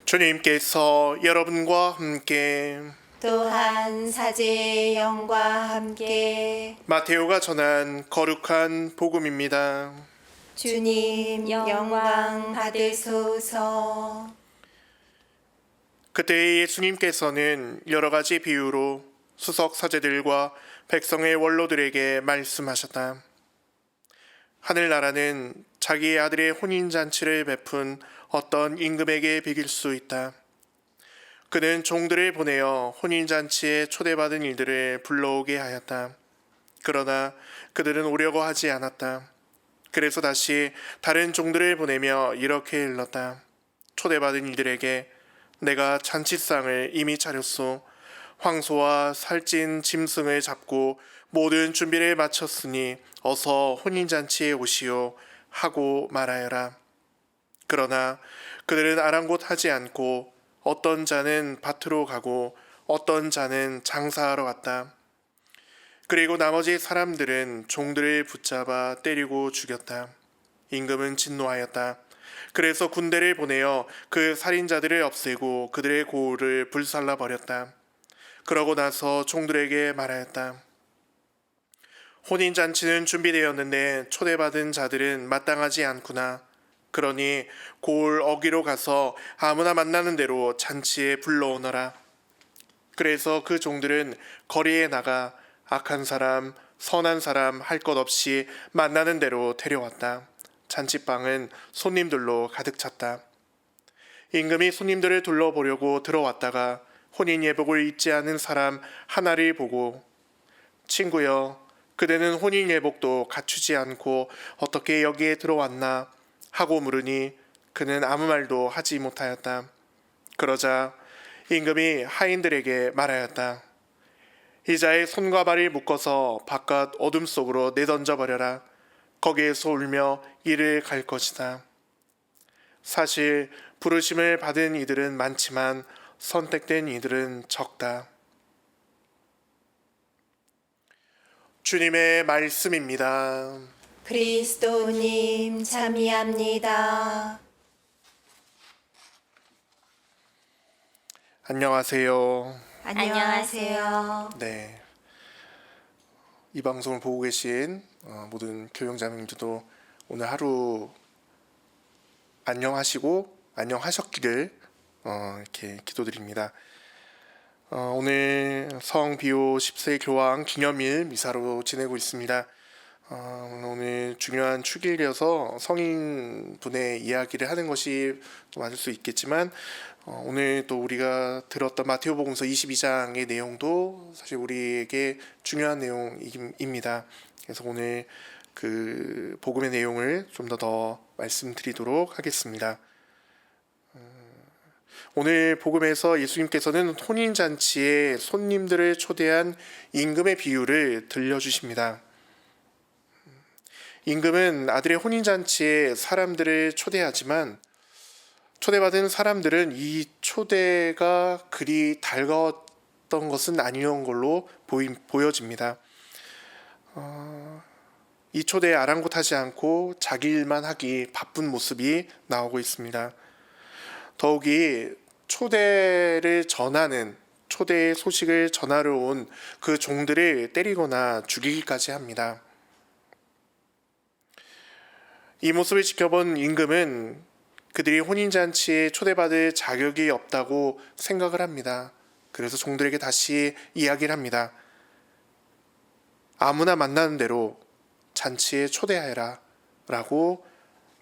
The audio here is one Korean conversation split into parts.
주님께서 여러분과 함께 또한 사제의 영과 함께 마테오가 전한 거룩한 복음입니다. 주님 영광 받으소서. 그때 예수님께서는 여러 가지 비유로 수석 사제들과 백성의 원로들에게 말씀하셨다. 하늘나라는 자기 아들의 혼인잔치를 베푼 어떤 임금에게 비길 수 있다. 그는 종들을 보내어 혼인잔치에 초대받은 이들을 불러오게 하였다. 그러나 그들은 오려고 하지 않았다. 그래서 다시 다른 종들을 보내며 이렇게 일렀다. 초대받은 이들에게 내가 잔치상을 이미 차렸소. 황소와 살찐 짐승을 잡고 모든 준비를 마쳤으니 어서 혼인잔치에 오시오 하고 말하여라. 그러나 그들은 아랑곳하지 않고 어떤 자는 밭으로 가고 어떤 자는 장사하러 갔다. 그리고 나머지 사람들은 종들을 붙잡아 때리고 죽였다. 임금은 진노하였다. 그래서 군대를 보내어 그 살인자들을 없애고 그들의 고을을 불살라 버렸다. 그러고 나서 종들에게 말하였다. 혼인잔치는 준비되었는데 초대받은 자들은 마땅하지 않구나. 그러니 고을 어기로 가서 아무나 만나는 대로 잔치에 불러오너라. 그래서 그 종들은 거리에 나가 악한 사람, 선한 사람 할 것 없이 만나는 대로 데려왔다. 잔치방은 손님들로 가득 찼다. 임금이 손님들을 둘러보려고 들어왔다가 혼인 예복을 입지 않은 사람 하나를 보고 친구여, 그대는 혼인 예복도 갖추지 않고 어떻게 여기에 들어왔나 하고 물으니 그는 아무 말도 하지 못하였다. 그러자 임금이 하인들에게 말하였다. 이자의 손과 발을 묶어서 바깥 어둠 속으로 내던져 버려라. 거기에서 울며 이를 갈 것이다. 사실 부르심을 받은 이들은 많지만 선택된 이들은 적다. 주님의 말씀입니다. 그리스도님 참여합니다. 안녕하세요. 안녕하세요. 네, 이 방송을 보고 계신 모든 교영자님들도 오늘 하루 안녕하시고 안녕하셨기를 이렇게 기도드립니다. 오늘 성 비오 10세 교황 기념일 미사로 지내고 있습니다. 오늘 중요한 축일이어서 성인분의 이야기를 하는 것이 맞을 수 있겠지만 오늘 또 우리가 들었던 마테오복음서 22장의 내용도 사실 우리에게 중요한 내용입니다. 그래서 오늘 그 복음의 내용을 좀 더 말씀드리도록 하겠습니다. 오늘 복음에서 예수님께서는 혼인잔치에 손님들을 초대한 임금의 비유를 들려주십니다. 임금은 아들의 혼인잔치에 사람들을 초대하지만 초대받은 사람들은 이 초대가 그리 달가웠던 것은 아니었던 걸로 보여집니다. 이 초대에 아랑곳하지 않고 자기 일만 하기 바쁜 모습이 나오고 있습니다. 더욱이 초대의 소식을 전하러 온 그 종들을 때리거나 죽이기까지 합니다. 이 모습을 지켜본 임금은 그들이 혼인잔치에 초대받을 자격이 없다고 생각을 합니다. 그래서 종들에게 다시 이야기를 합니다. 아무나 만나는 대로 잔치에 초대하여라 라고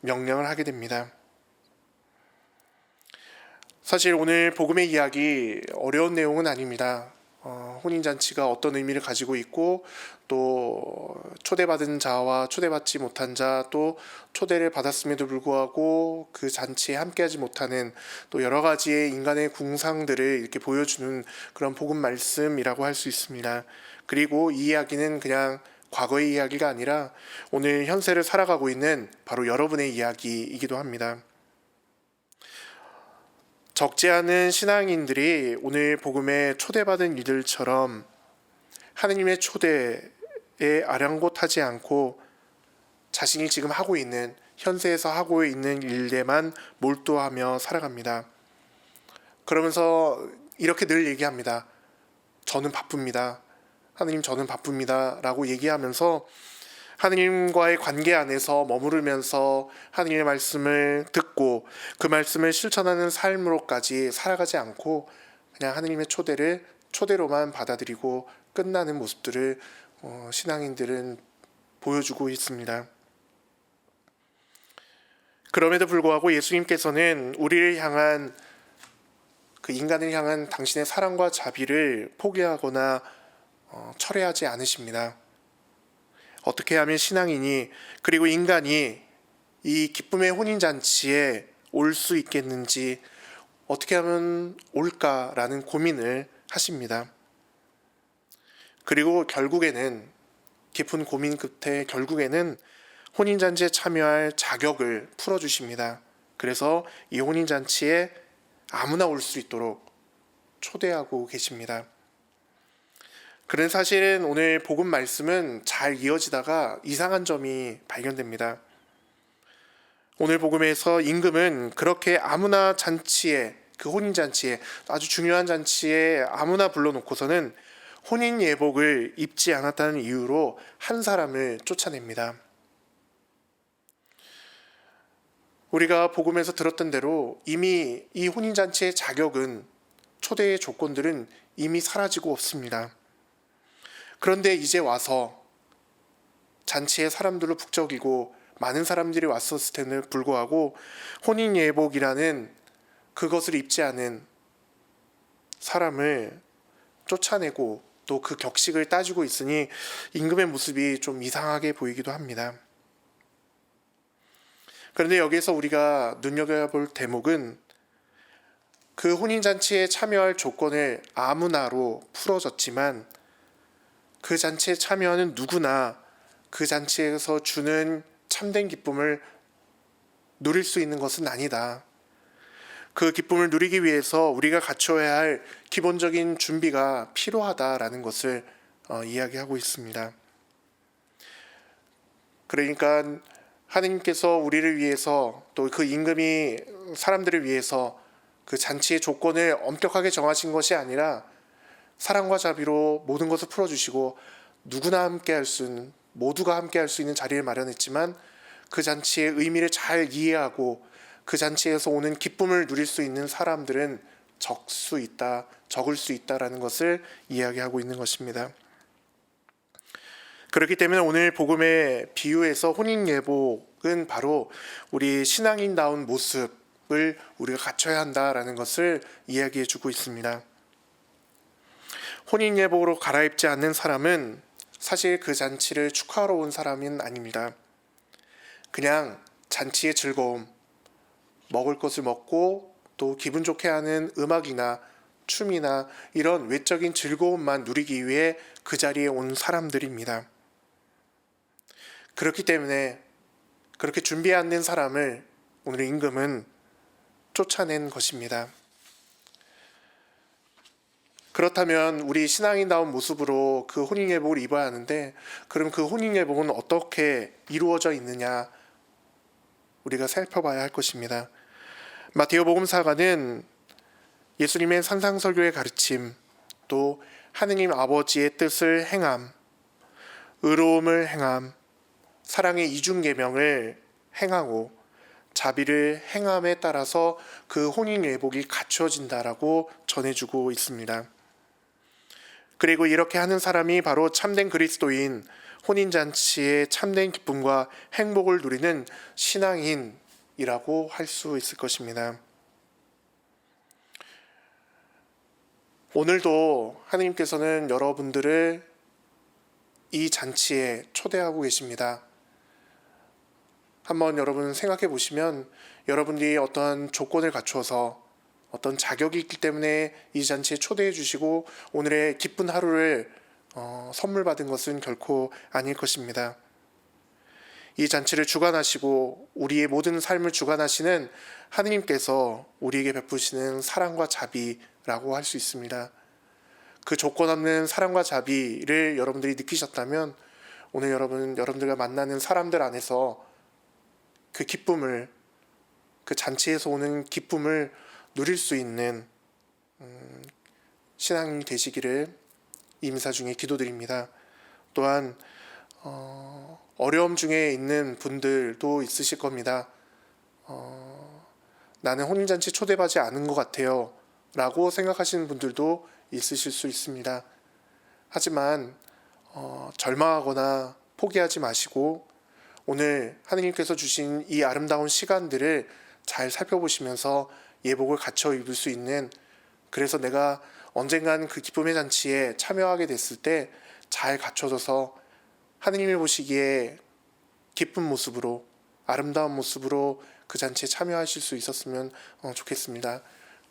명령을 하게 됩니다. 사실 오늘 복음의 이야기 어려운 내용은 아닙니다. 혼인잔치가 어떤 의미를 가지고 있고 또 초대받은 자와 초대받지 못한 자, 또 초대를 받았음에도 불구하고 그 잔치에 함께하지 못하는 또 여러 가지의 인간의 궁상들을 이렇게 보여주는 그런 복음 말씀이라고 할 수 있습니다. 그리고 이 이야기는 그냥 과거의 이야기가 아니라 오늘 현세를 살아가고 있는 바로 여러분의 이야기이기도 합니다. 적지 않은 신앙인들이 오늘 복음에 초대받은 이들처럼 하느님의 초대에 아랑곳하지 않고 자신이 지금 하고 있는 현세에서 하고 있는 일에만 몰두하며 살아갑니다. 그러면서 이렇게 늘 얘기합니다. 저는 바쁩니다. 하느님, 저는 바쁩니다. 라고 얘기하면서 하느님과의 관계 안에서 머무르면서 하느님의 말씀을 듣고 그 말씀을 실천하는 삶으로까지 살아가지 않고 그냥 하느님의 초대로만 받아들이고 끝나는 모습들을 신앙인들은 보여주고 있습니다. 그럼에도 불구하고 예수님께서는 우리를 향한 그 인간을 향한 당신의 사랑과 자비를 포기하거나 철회하지 않으십니다. 어떻게 하면 신앙인이 그리고 인간이 이 기쁨의 혼인잔치에 올 수 있겠는지 어떻게 하면 올까라는 고민을 하십니다. 그리고 결국에는 깊은 고민 끝에 결국에는 혼인잔치에 참여할 자격을 풀어주십니다. 그래서 이 혼인잔치에 아무나 올 수 있도록 초대하고 계십니다. 그런 사실은 오늘 복음 말씀은 잘 이어지다가 이상한 점이 발견됩니다. 오늘 복음에서 임금은 그렇게 아무나 잔치에, 그 혼인잔치에, 아주 중요한 잔치에 아무나 불러놓고서는 혼인 예복을 입지 않았다는 이유로 한 사람을 쫓아냅니다. 우리가 복음에서 들었던 대로 이미 이 혼인잔치의 자격은, 초대의 조건들은 이미 사라지고 없습니다. 그런데 이제 와서 잔치에 사람들로 북적이고 많은 사람들이 왔었을 때는 불구하고 혼인 예복이라는 그것을 입지 않은 사람을 쫓아내고 또 그 격식을 따지고 있으니 임금의 모습이 좀 이상하게 보이기도 합니다. 그런데 여기서 우리가 눈여겨볼 대목은 그 혼인잔치에 참여할 조건을 아무나로 풀어졌지만 그 잔치에 참여하는 누구나 그 잔치에서 주는 참된 기쁨을 누릴 수 있는 것은 아니다. 그 기쁨을 누리기 위해서 우리가 갖춰야 할 기본적인 준비가 필요하다라는 것을 이야기하고 있습니다. 그러니까 하느님께서 우리를 위해서 또 그 임금이 사람들을 위해서 그 잔치의 조건을 엄격하게 정하신 것이 아니라 사랑과 자비로 모든 것을 풀어주시고 누구나 함께 할 수 있는, 모두가 함께 할 수 있는 자리를 마련했지만 그 잔치의 의미를 잘 이해하고 그 잔치에서 오는 기쁨을 누릴 수 있는 사람들은 적을 수 있다라는 것을 이야기하고 있는 것입니다. 그렇기 때문에 오늘 복음의 비유에서 혼인 예복은 바로 우리 신앙인다운 모습을 우리가 갖춰야 한다라는 것을 이야기해 주고 있습니다. 혼인 예복으로 갈아입지 않는 사람은 사실 그 잔치를 축하하러 온 사람은 아닙니다. 그냥 잔치의 즐거움, 먹을 것을 먹고 또 기분 좋게 하는 음악이나 춤이나 이런 외적인 즐거움만 누리기 위해 그 자리에 온 사람들입니다. 그렇기 때문에 그렇게 준비 안 된 사람을 오늘 임금은 쫓아낸 것입니다. 그렇다면 우리 신앙인다운 모습으로 그 혼인예복을 입어야 하는데 그럼 그 혼인예복은 어떻게 이루어져 있느냐 우리가 살펴봐야 할 것입니다. 마테오복음사가는 예수님의 산상설교의 가르침, 또 하느님 아버지의 뜻을 행함, 의로움을 행함, 사랑의 이중계명을 행하고 자비를 행함에 따라서 그 혼인예복이 갖춰진다라고 전해주고 있습니다. 그리고 이렇게 하는 사람이 바로 참된 그리스도인, 혼인잔치의 참된 기쁨과 행복을 누리는 신앙인이라고 할 수 있을 것입니다. 오늘도 하나님께서는 여러분들을 이 잔치에 초대하고 계십니다. 한번 여러분 생각해 보시면 여러분들이 어떤 조건을 갖추어서 어떤 자격이 있기 때문에 이 잔치에 초대해 주시고 오늘의 기쁜 하루를 선물 받은 것은 결코 아닐 것입니다. 이 잔치를 주관하시고 우리의 모든 삶을 주관하시는 하느님께서 우리에게 베푸시는 사랑과 자비라고 할 수 있습니다. 그 조건 없는 사랑과 자비를 여러분들이 느끼셨다면 오늘 여러분들과 만나는 사람들 안에서 그 기쁨을, 그 잔치에서 오는 기쁨을 누릴 수 있는 신앙이 되시기를 임사 중에 기도드립니다. 또한 어려움 중에 있는 분들도 있으실 겁니다. 나는 혼인잔치 초대받지 않은 것 같아요 라고 생각하시는 분들도 있으실 수 있습니다. 하지만 절망하거나 포기하지 마시고 오늘 하느님께서 주신 이 아름다운 시간들을 잘 살펴보시면서 예복을 갖춰 입을 수 있는, 그래서 내가 언젠간 그 기쁨의 잔치에 참여하게 됐을 때 잘 갖춰져서 하느님이 보시기에 기쁜 모습으로, 아름다운 모습으로 그 잔치에 참여하실 수 있었으면 좋겠습니다.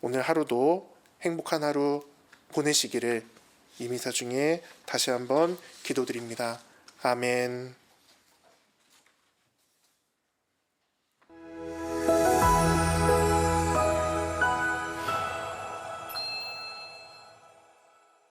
오늘 하루도 행복한 하루 보내시기를 이 미사 중에 다시 한번 기도드립니다. 아멘.